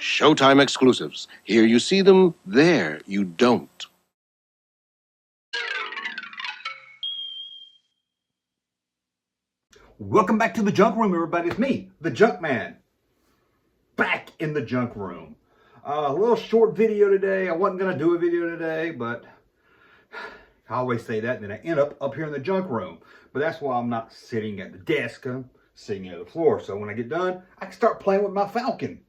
Showtime exclusives. Here you see them, there you don't. Welcome back to the junk room, everybody. It's me, the Junkman, back in the junk room. A little short video today. I wasn't going to do a video today, but I always say that, and then I end up here in the junk room. But that's why I'm not sitting at the desk. I'm sitting at the floor. So when I get done, I can start playing with my Falcon.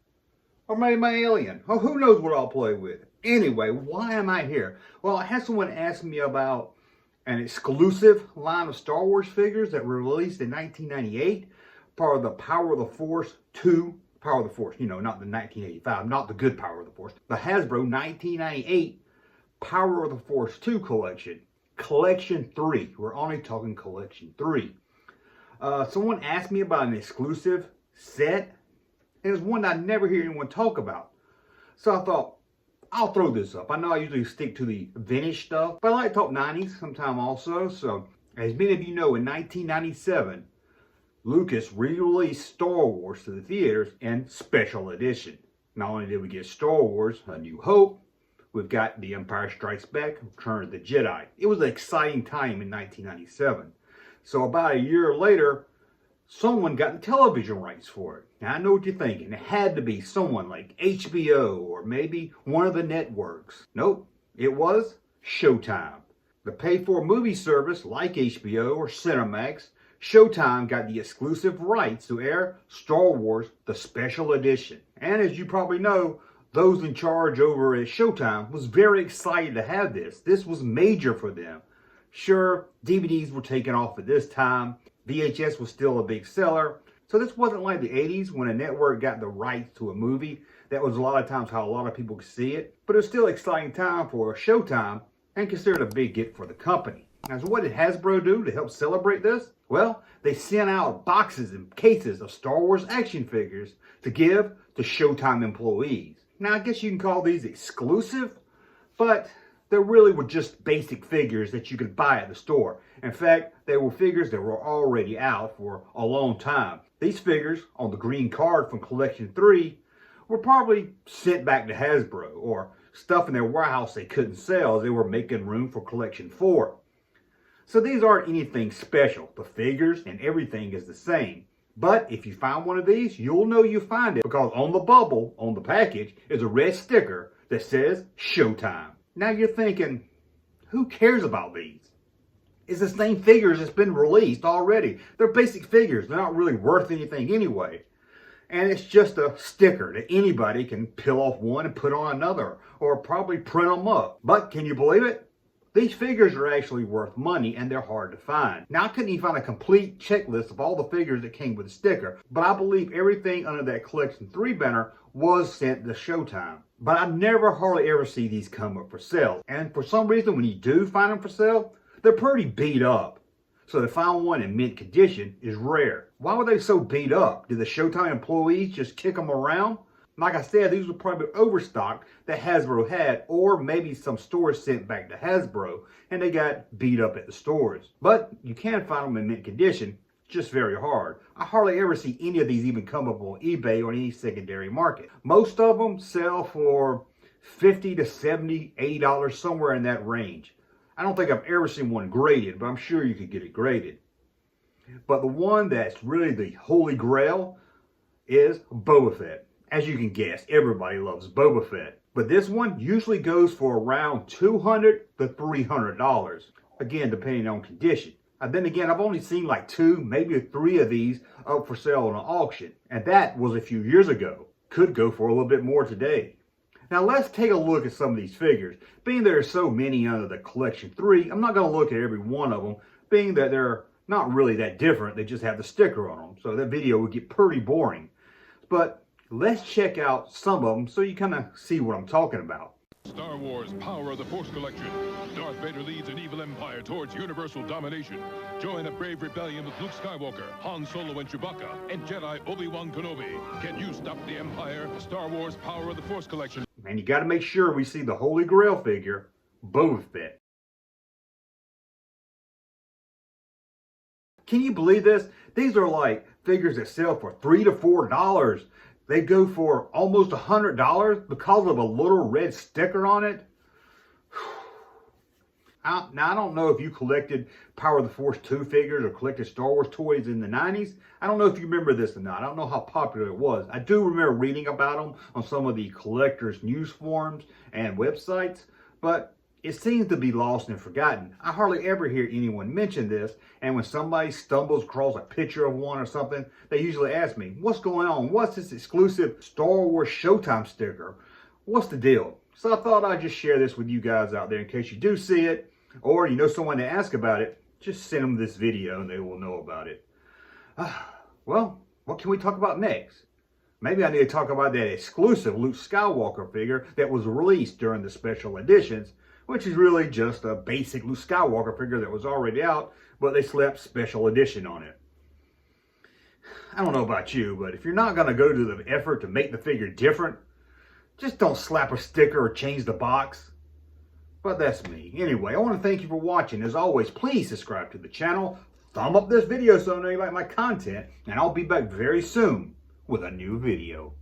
Or maybe my alien. Oh, who knows what I'll play with. Anyway, why am I here? Well, I had someone ask me about an exclusive line of Star Wars figures that were released in 1998. Part of the Power of the Force 2. Power of the Force, you know, not the 1985, not the good Power of the Force. The Hasbro 1998 Power of the Force 2 collection. Collection 3. We're only talking Collection 3. Someone asked me about an exclusive set. And it's one that I never hear anyone talk about. So I thought, I'll throw this up. I know I usually stick to the vintage stuff, but I like to talk 90s sometime also. So, as many of you know, in 1997, Lucas re-released Star Wars to the theaters in special edition. Not only did we get Star Wars, A New Hope, we've got The Empire Strikes Back, Return of the Jedi. It was an exciting time in 1997. So about a year later, someone got the television rights for it. Now, I know what you're thinking. It had to be someone like HBO or maybe one of the networks. Nope, it was Showtime. The pay-for movie service like HBO or Cinemax, Showtime got the exclusive rights to air Star Wars, the special edition. And as you probably know, those in charge over at Showtime was very excited to have this. This was major for them. Sure, DVDs were taken off at this time. VHS was still a big seller. So this wasn't like the 80s when a network got the rights to a movie. That was a lot of times how a lot of people could see it. But it was still an exciting time for Showtime and considered a big get for the company. Now, so what did Hasbro do to help celebrate this? Well, they sent out boxes and cases of Star Wars action figures to give to Showtime employees. Now, I guess you can call these exclusive, but they really were just basic figures that you could buy at the store. In fact, they were figures that were already out for a long time. These figures on the green card from Collection 3 were probably sent back to Hasbro or stuff in their warehouse they couldn't sell as they were making room for Collection 4. So these aren't anything special. The figures and everything is the same. But if you find one of these, you'll know you find it because on the bubble, on the package, is a red sticker that says Showtime. Now you're thinking, who cares about these? It's the same figures that's been released already. They're basic figures. They're not really worth anything anyway. And it's just a sticker that anybody can peel off one and put on another, or probably print them up. But can you believe it? These figures are actually worth money and they're hard to find. Now I couldn't even find a complete checklist of all the figures that came with the sticker, but I believe everything under that Collection 3 banner was sent to Showtime. But I never hardly ever see these come up for sale. And for some reason, when you do find them for sale, they're pretty beat up. So to find one in mint condition is rare. Why were they so beat up? Did the Showtime employees just kick them around? Like I said, these were probably overstock that Hasbro had, or maybe some stores sent back to Hasbro and they got beat up at the stores. But you can find them in mint condition, just very hard. I hardly ever see any of these even come up on eBay or any secondary market. Most of them sell for $50 to $70, $80, somewhere in that range. I don't think I've ever seen one graded, but I'm sure you could get it graded. But the one that's really the holy grail is Boba Fett. As you can guess, everybody loves Boba Fett. But this one usually goes for around $200 to $300. Again, depending on condition. And then again, I've only seen like 2, maybe 3 of these up for sale on an auction. And that was a few years ago. Could go for a little bit more today. Now let's take a look at some of these figures. Being there are so many under the Collection 3, I'm not going to look at every one of them, being that they're not really that different. They just have the sticker on them. So that video would get pretty boring. But let's check out some of them so you kind of see what I'm talking about. Star Wars Power of the Force Collection. Darth Vader leads an evil empire towards universal domination. Join a brave rebellion with Luke Skywalker, Han Solo and Chewbacca, and Jedi Obi-Wan Kenobi. Can you stop the Empire? Star Wars Power of the Force Collection. And you got to make sure we see the Holy Grail figure, Boba Fett. Can you believe this? These are like figures that sell for $3 to $4. they go for almost $100 because of a little red sticker on it. Now, I don't know if you collected Power of the Force 2 figures or collected Star Wars toys in the 90s. I don't know if you remember this or not. I don't know how popular it was. I do remember reading about them on some of the collectors' news forums and websites, but it seems to be lost and forgotten. I hardly ever hear anyone mention this, and when somebody stumbles across a picture of one or something, they usually ask me, what's going on? What's this exclusive Star Wars Showtime sticker? What's the deal? So I thought I'd just share this with you guys out there in case you do see it, or you know someone to ask about it. Just send them this video and they will know about it. Well, what can we talk about next? Maybe I need to talk about that exclusive Luke Skywalker figure that was released during the special editions, which is really just a basic Luke Skywalker figure that was already out, but they slapped special edition on it. I don't know about you, but if you're not going to go to the effort to make the figure different, just don't slap a sticker or change the box. But that's me. Anyway, I want to thank you for watching. As always, please subscribe to the channel. Thumb up this video so I know you like my content. And I'll be back very soon with a new video.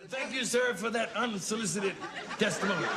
Thank you, sir, for that unsolicited testimony.